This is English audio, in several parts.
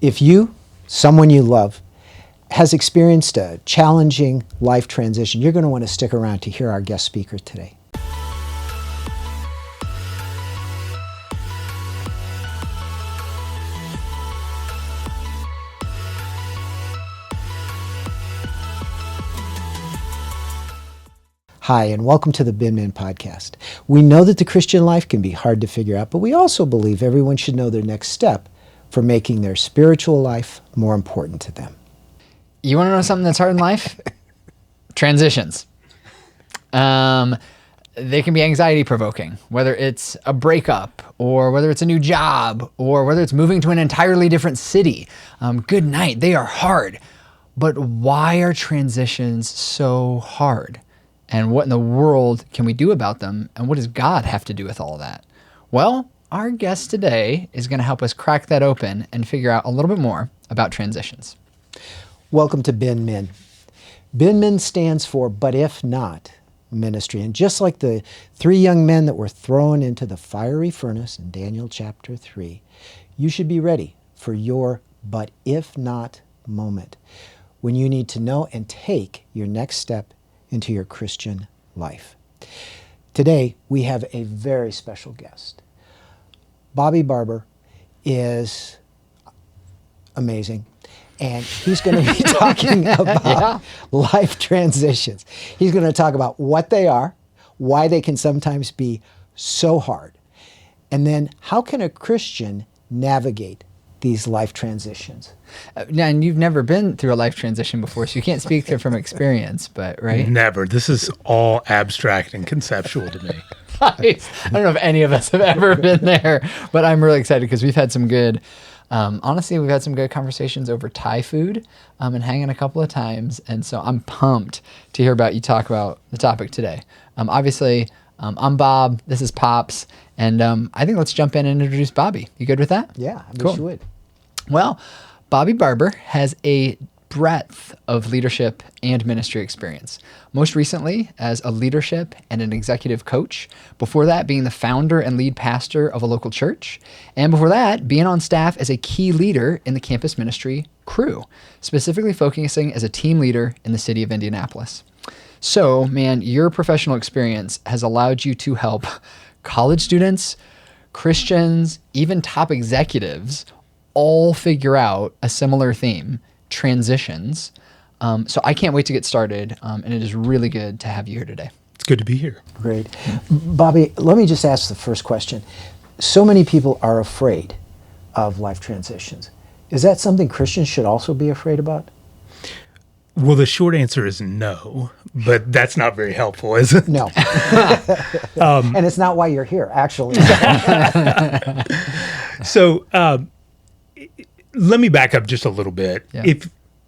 If you, someone you love, has experienced a challenging life transition, you're going to want to stick around to hear our guest speaker today. Hi, and welcome to the Binmin podcast. We know that the Christian life can be hard to figure out, but we also believe everyone should know their next step for making their spiritual life more important to them. You want to know something that's hard in life? Transitions. They can be anxiety provoking, whether it's a breakup or whether it's a new job or whether it's moving to an entirely different city. Good night. They are hard. But why are transitions so hard? And what in the world can we do about them? And what does God have to do with all of that? Well, our guest today is going to help us crack that open and figure out a little bit more about transitions. Welcome to Binmin. Binmin stands for But If Not Ministry. And just like the three young men that were thrown into the fiery furnace in Daniel chapter 3, you should be ready for your but if not moment when you need to know and take your next step into your Christian life. Today, we have a very special guest. Bobby Barber is amazing, and he's going to be talking about life transitions. He's going to talk about what they are, why they can sometimes be so hard, and then how can a Christian navigate these life transitions. And you've never been through a life transition before, so you can't speak to it from experience, but right? Never. This is all abstract and conceptual to me. I don't know if any of us have ever been there, but I'm really excited because we've had some good, honestly, we've had some good conversations over Thai food and hanging a couple of times. And so I'm pumped to hear about you talk about the topic today. Obviously, I'm Bob, this is Pops, and I think let's jump in and introduce Bobby. You good with that? Yeah, I cool. wish you would. Well, Bobby Barber has a breadth of leadership and ministry experience. Most recently as a leadership and an executive coach. Before that, being the founder and lead pastor of a local church. And before that, being on staff as a key leader in the campus ministry crew, specifically focusing as a team leader in the city of Indianapolis. So, man, your professional experience has allowed you to help college students, Christians, even top executives all figure out a similar theme, transitions. So I can't wait to get started, and it is really good to have you here today. It's good to be here. Great. Bobby, let me just ask the first question. So many people are afraid of life transitions. Is that something Christians should also be afraid about? Well, the short answer is no, but that's not very helpful, is it? No. And it's not why you're here, actually. So let me back up just a little bit. Yeah.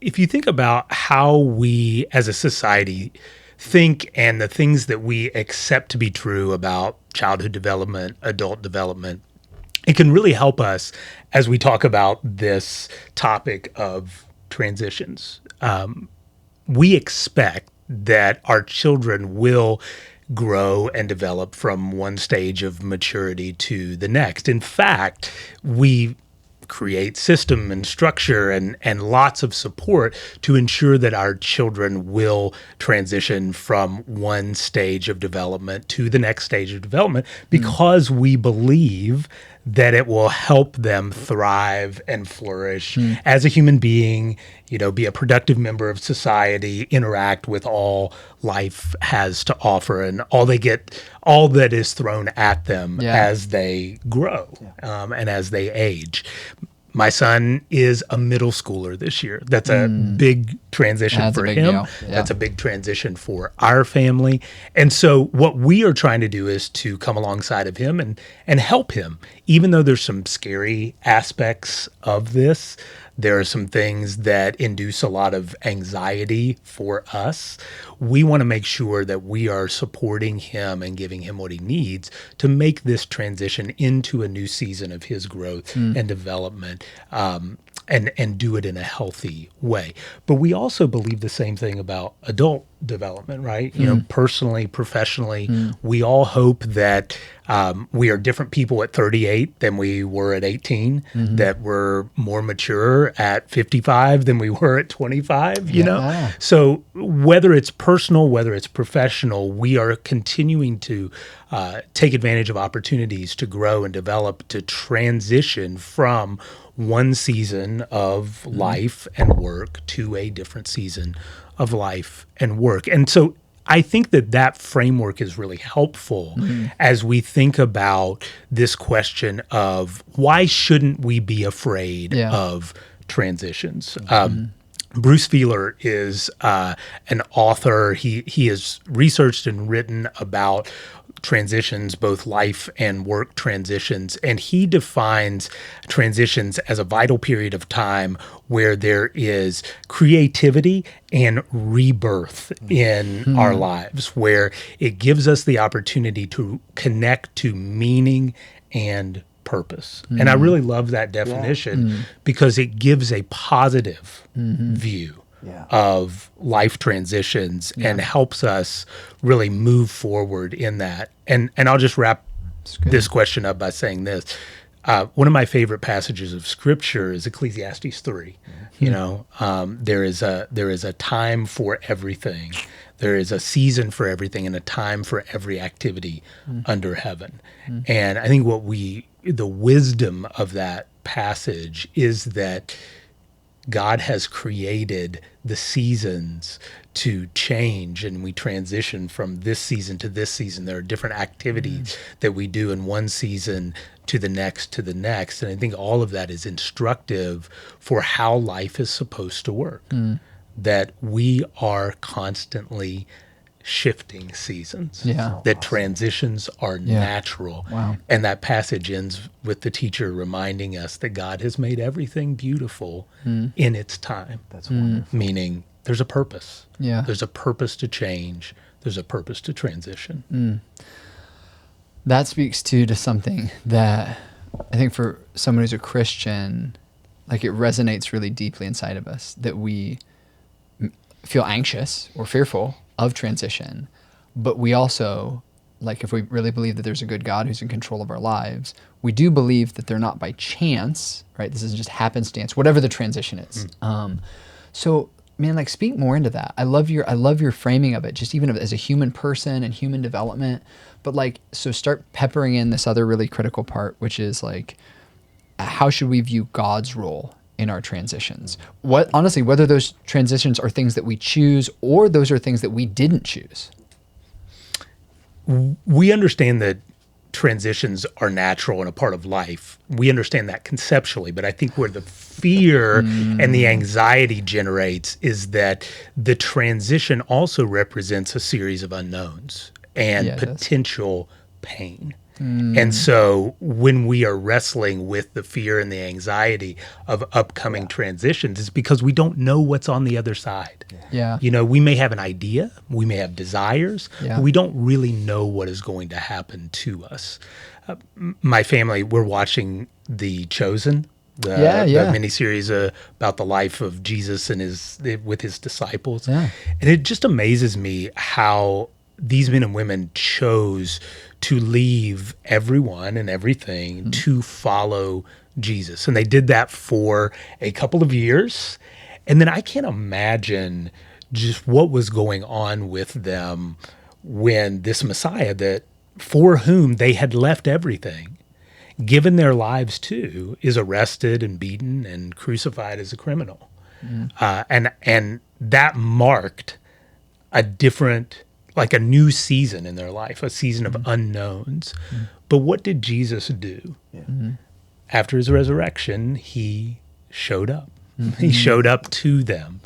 If you think about how we as a society think and the things that we accept to be true about childhood development, adult development, it can really help us as we talk about this topic of transitions. We expect that our children will grow and develop from one stage of maturity to the next. In fact, we create system and structure and lots of support to ensure that our children will transition from one stage of development to the next stage of development because we believe that it will help them thrive and flourish as a human being, be a productive member of society, interact with all life has to offer and all that is thrown at them as they grow and as they age. My son is a middle schooler this year. That's a big transition for him. Yeah. That's a big transition for our family. And so what we are trying to do is to come alongside of him and help him. Even though there's some scary aspects of this, there are some things that induce a lot of anxiety for us. We want to make sure that we are supporting him and giving him what he needs to make this transition into a new season of his growth and development and do it in a healthy way. But we also believe the same thing about adult development, right? You know, personally, professionally, we all hope that we are different people at 38 than we were at 18, that we're more mature at 55 than we were at 25, you know? So whether it's personal, whether it's professional, we are continuing to take advantage of opportunities to grow and develop, to transition from one season of life and work to a different season of life and work. And so I think that framework is really helpful as we think about this question of why shouldn't we be afraid of transitions? Bruce Feiler is an author. He has researched and written about transitions, both life and work transitions, and he defines transitions as a vital period of time where there is creativity and rebirth in our lives, where it gives us the opportunity to connect to meaning and purpose. And I really love that definition because it gives a positive view of life transitions and helps us really move forward in that. And I'll just wrap this question up by saying this. One of my favorite passages of scripture is Ecclesiastes 3. You know, there is a time for everything. There is a season for everything and a time for every activity under heaven. And I think the wisdom of that passage is that God has created the seasons to change, and we transition from this season to this season. There are different activities that we do in one season to the next. And I think all of that is instructive for how life is supposed to work, that we are constantly shifting seasons, that transitions are natural. And that passage ends with the teacher reminding us that God has made everything beautiful in its time. That's wonderful. Meaning there's a purpose. Yeah. There's a purpose to change. There's a purpose to transition. That speaks to something that I think for someone who's a Christian, like it resonates really deeply inside of us, that we feel anxious or fearful of transition, but we also, like if we really believe that there's a good God who's in control of our lives, we do believe that they're not by chance, right? This isn't just happenstance, whatever the transition is. So man, like speak more into that. I love your framing of it, just even as a human person and human development, but like, so start peppering in this other really critical part, which is like, how should we view God's role in our transitions? Honestly, whether those transitions are things that we choose or those are things that we didn't choose. We understand that transitions are natural and a part of life. We understand that conceptually, but I think where the fear and the anxiety generates is that the transition also represents a series of unknowns and potential pain. And so when we are wrestling with the fear and the anxiety of upcoming transitions, it's because we don't know what's on the other side. You know, we may have an idea, we may have desires, but we don't really know what is going to happen to us. My family, we're watching The Chosen, the miniseries about the life of Jesus and with his disciples. And it just amazes me how these men and women chose to leave everyone and everything to follow Jesus. And they did that for a couple of years. And then I can't imagine just what was going on with them when this Messiah, that for whom they had left everything, given their lives to, is arrested and beaten and crucified as a criminal. And that marked a different, like a new season in their life, a season of unknowns. But what did Jesus do? After his resurrection, he showed up. He showed up to them.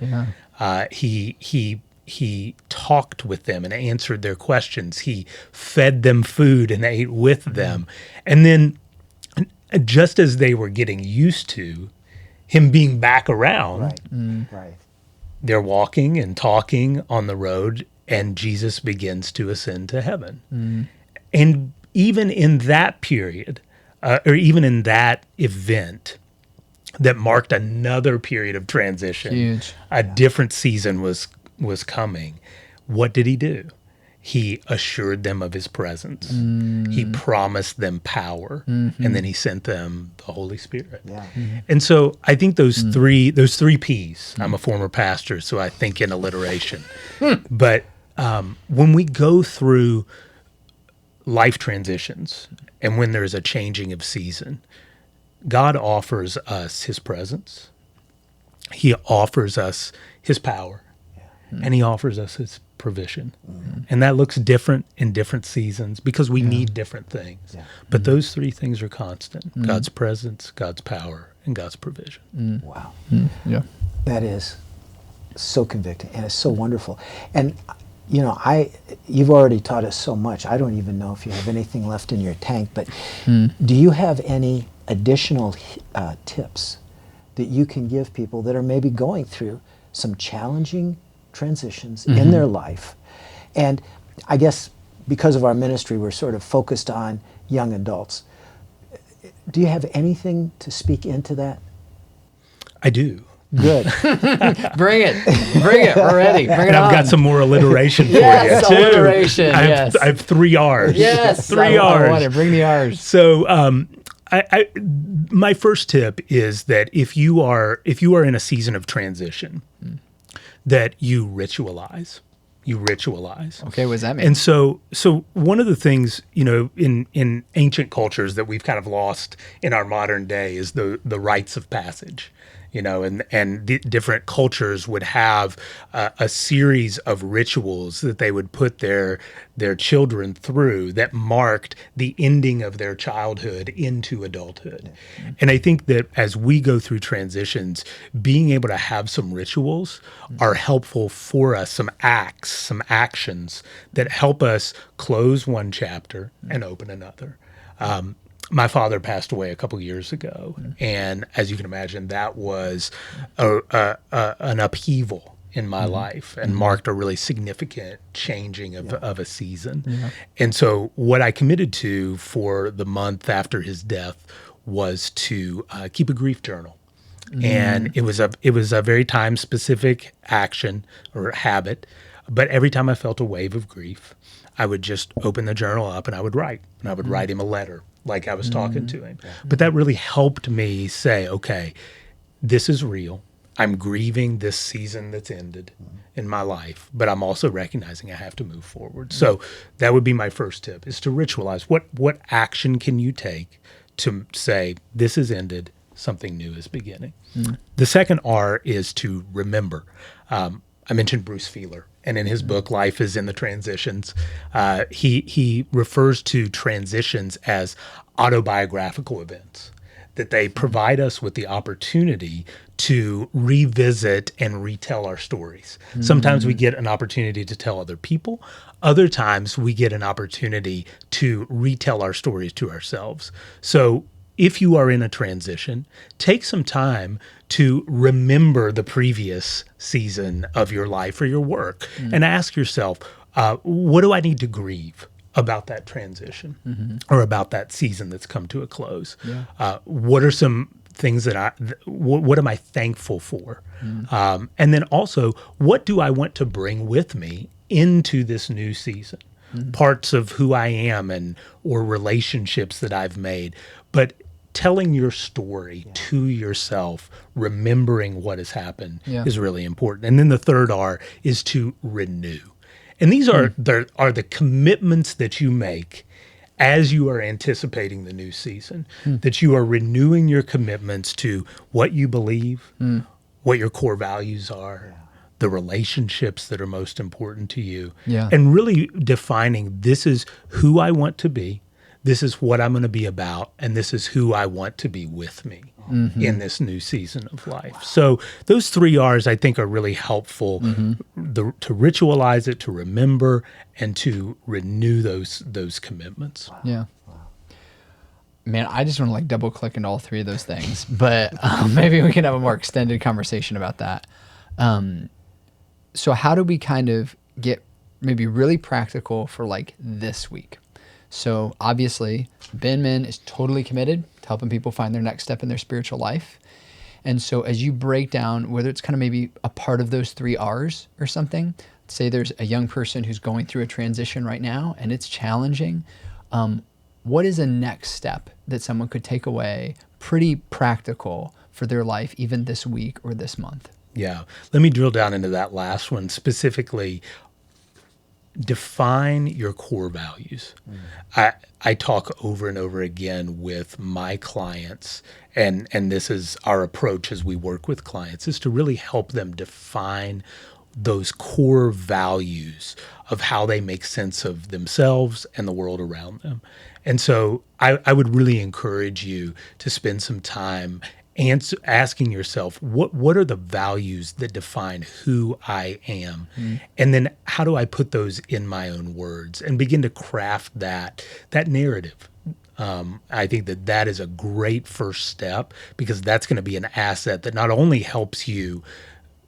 He talked with them and answered their questions. He fed them food and ate with them. And then just as they were getting used to him being back around, they're walking and talking on the road, and Jesus begins to ascend to heaven. And even in that period, or even in that event, that marked another period of transition. Huge. A different season was coming. What did he do? He assured them of his presence. He promised them power, and then he sent them the Holy Spirit. Yeah. And so I think those three P's. I'm a former pastor, so I think in alliteration. But when we go through life transitions and when there's a changing of season, God offers us his presence. He offers us his power, and he offers us his provision. And that looks different in different seasons because we need different things. Yeah. But those three things are constant: God's presence, God's power, and God's provision. Wow. Yeah. That is so convicting, and it's so wonderful. And you've already taught us so much. I don't even know if you have anything left in your tank, but do you have any additional tips that you can give people that are maybe going through some challenging transitions in their life? And I guess because of our ministry, we're sort of focused on young adults. Do you have anything to speak into that? I do. Good. Bring it. We're ready. Bring it And on. I've got some more alliteration for Yes, you too. alliteration, I have, yes. I have 3 R's. Yes. Three I R's. want it. Bring the R's. So, my first tip is that if you are in a season of transition, that you ritualize. Okay, what does that mean? And so one of the things, in ancient cultures that we've kind of lost in our modern day is the rites of passage. And different cultures would have a series of rituals that they would put their children through that marked the ending of their childhood into adulthood. And I think that as we go through transitions, being able to have some rituals are helpful for us, some acts, some actions that help us close one chapter and open another. My father passed away a couple years ago, and as you can imagine, that was an upheaval in my life and marked a really significant changing of a season. And so what I committed to for the month after his death was to keep a grief journal. And it was a very time specific action or habit, but every time I felt a wave of grief, I would just open the journal up and I would write, and I would write him a letter like I was talking to him. But that really helped me say, okay, this is real. I'm grieving this season that's ended in my life, but I'm also recognizing I have to move forward. So that would be my first tip, is to ritualize. What action can you take to say, this is ended, something new is beginning? The second R is to remember. I mentioned Bruce Feiler, and in his book, Life is in the Transitions, he refers to transitions as autobiographical events, that they provide us with the opportunity to revisit and retell our stories. Sometimes we get an opportunity to tell other people. Other times we get an opportunity to retell our stories to ourselves. So if you are in a transition, take some time to remember the previous season of your life or your work and ask yourself, what do I need to grieve about that transition or about that season that's come to a close? What are some things what am I thankful for? And then also, what do I want to bring with me into this new season? Parts of who I am or relationships that I've made. But telling your story to yourself, remembering what has happened is really important. And then the third R is to renew. And these are the commitments that you make as you are anticipating the new season, that you are renewing your commitments to what you believe, what your core values are, the relationships that are most important to you, and really defining, this is who I want to be, this is what I'm going to be about, and this is who I want to be with me in this new season of life. So those 3 R's, I think, are really helpful to ritualize it, to remember, and to renew those commitments. Yeah. Man, I just want to double click into all 3 of those things, but maybe we can have a more extended conversation about that. So how do we kind of get maybe really practical for this week? So obviously, Binmin is totally committed to helping people find their next step in their spiritual life. And so as you break down, whether it's kind of maybe a part of those 3 R's or something, say there's a young person who's going through a transition right now and it's challenging, what is a next step that someone could take away, pretty practical for their life, even this week or this month? Yeah. Let me drill down into that last one specifically. Define your core values. I talk over and over again with my clients, and this is our approach as we work with clients, is to really help them define those core values of how they make sense of themselves and the world around them. And so I would really encourage you to spend some time asking yourself, what are the values that define who I am? And then how do I put those in my own words and begin to craft that narrative? I think that is a great first step, because that's going to be an asset that not only helps you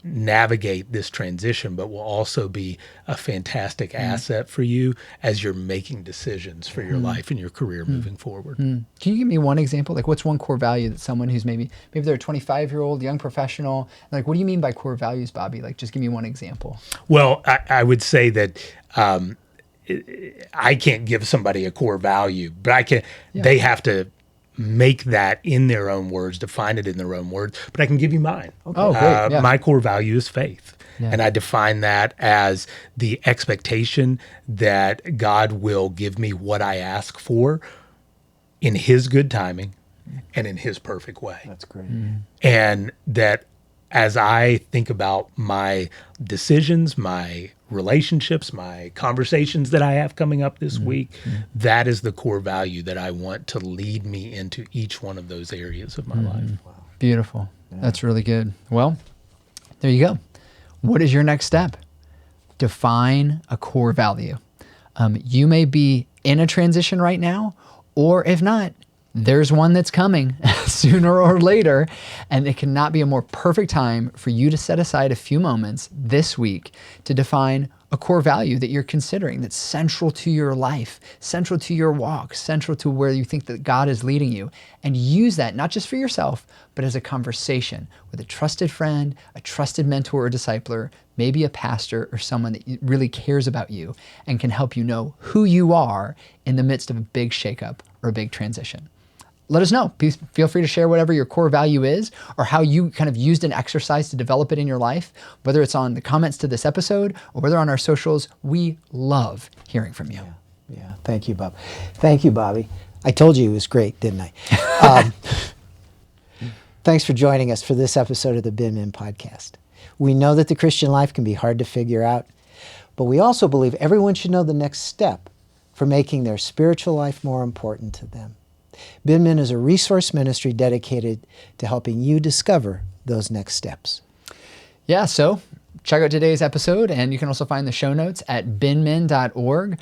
navigate this transition, but will also be a fantastic asset for you as you're making decisions for your life and your career moving forward. Can you give me one example? Like, what's one core value that someone who's maybe they're a 25-year-old young professional, like, what do you mean by core values, Bobby? Like, just give me one example. Well, I would say that I can't give somebody a core value, but I can. Yeah. They have to make that in their own words, define it in their own words, but I can give you mine. Okay. Oh, great. Yeah. My core value is faith. Yeah. And I define that as the expectation that God will give me what I ask for in his good timing and in his perfect way. That's great. And that as I think about my decisions, my relationships, my conversations that I have coming up this week, that is the core value that I want to lead me into each one of those areas of my life. Wow. Beautiful. Yeah. That's really good. Well, there you go. What is your next step? Define a core value. You may be in a transition right now, or if not, there's one that's coming sooner or later, and it cannot be a more perfect time for you to set aside a few moments this week to define a core value that you're considering that's central to your life, central to your walk, central to where you think that God is leading you, and use that not just for yourself, but as a conversation with a trusted friend, a trusted mentor or discipler, maybe a pastor or someone that really cares about you and can help you know who you are in the midst of a big shakeup or a big transition. Let us know. Please feel free to share whatever your core value is or how you kind of used an exercise to develop it in your life, whether it's on the comments to this episode or whether on our socials. We love hearing from you. Yeah. Thank you, Bob. Thank you, Bobby. I told you it was great, didn't I? Thanks for joining us for this episode of the Binmin podcast. We know that the Christian life can be hard to figure out, but we also believe everyone should know the next step for making their spiritual life more important to them. Binmin is a resource ministry dedicated to helping you discover those next steps. Yeah, so check out today's episode, and you can also find the show notes at binmin.org,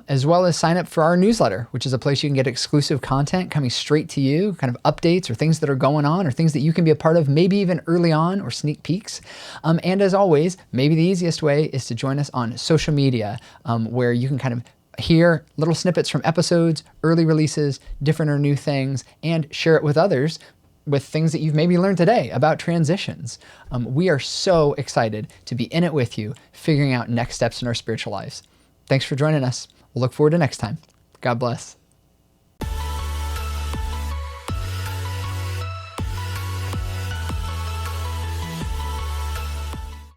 as well as sign up for our newsletter, which is a place you can get exclusive content coming straight to you, kind of updates or things that are going on or things that you can be a part of, maybe even early on or sneak peeks. And as always, maybe the easiest way is to join us on social media, where you can kind of hear little snippets from episodes, early releases, different or new things, and share it with others with things that you've maybe learned today about transitions. We are so excited to be in it with you, figuring out next steps in our spiritual lives. Thanks for joining us. We'll look forward to next time. God bless.